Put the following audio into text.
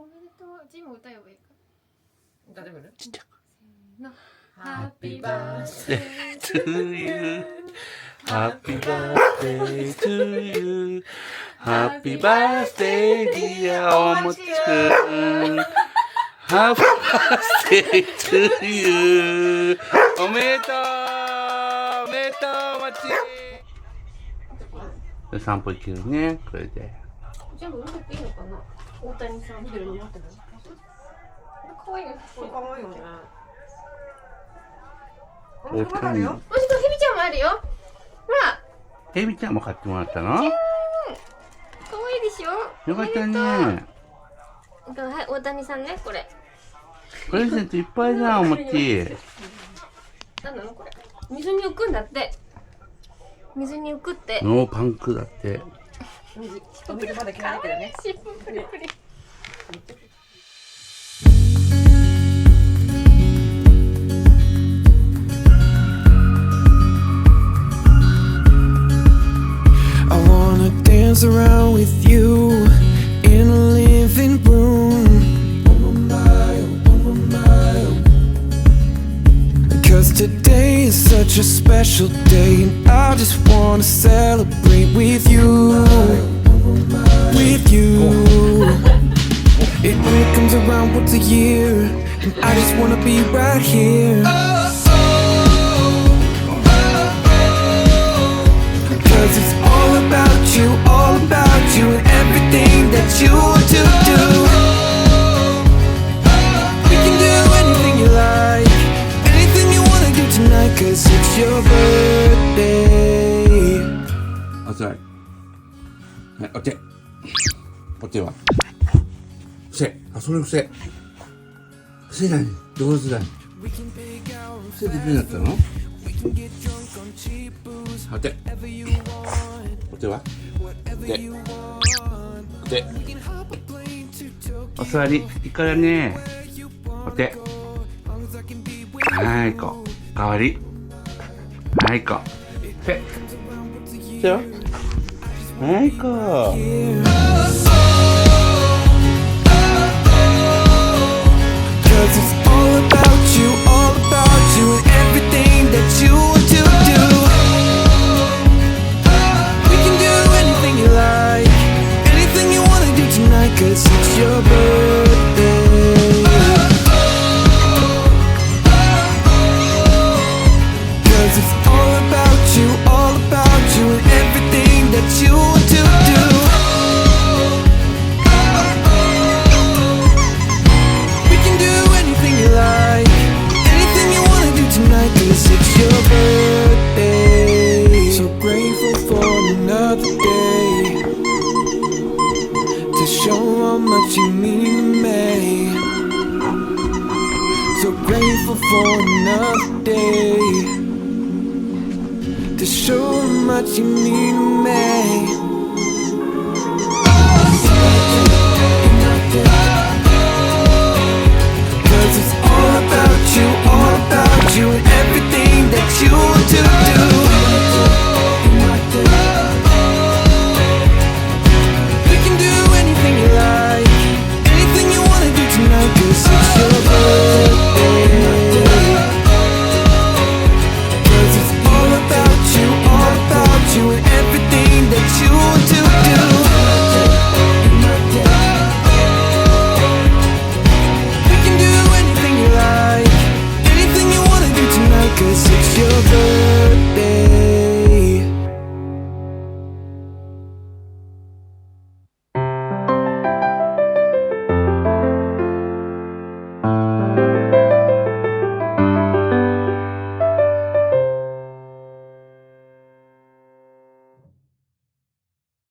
おめでとう。ジム歌えばいいか。歌ってくる？ちっちゃく。Happy birthday to you. Happy birthday to you. Happy birthday dear おもちくん。Happy birthday to you. おめでとう。おめでとうおもち。散歩行けるね、これで。全部見てていいのかな。大谷さん見てるの待ってる。可愛いよ。可愛いよね。大谷。もしくはヘビちゃんもあるよ。ほら。ヘビちゃんも買ってもらったの？可愛いでしょ。よかったね。はい、大谷さんね、これ。プレゼントいっぱいだ、おもち。なんなのこれ。水に浮くんだって。水に浮くって。ノーパンクだって。水まだ着ないけどね。尻尾プリプリ。Dance around with you in a living room. Cause today is such a special day, and I just wanna celebrate with you. With you. It only comes around once a year, and I just wanna be right here. Cause it's all about you, and everything that you want to do. We can do anything you like, anything you wanna do tonight, cause it's your birthday. あつらい。はい、お手。お手は伏せ。あ、それ伏せ。伏せない。上手だ。伏せできるようになったの？お手。お手は？お手。お手。お座り。いいからね。お手。はい、こう。代わり。はい、こう。手。手よ。はい、こう。Cause it's all about you, and everything that you want to do. We can do anything you like, anything you wanna do tonight, cause it's your birthday. Cause it's all about you, and everything that you want to do. We can do anything you like, anything you wanna do tonight, cause it's your birthday. So grateful for another day, to show how much you mean to me. So grateful for another day, to show how much you mean to me. Cause it's all about you, and everything that you want to do.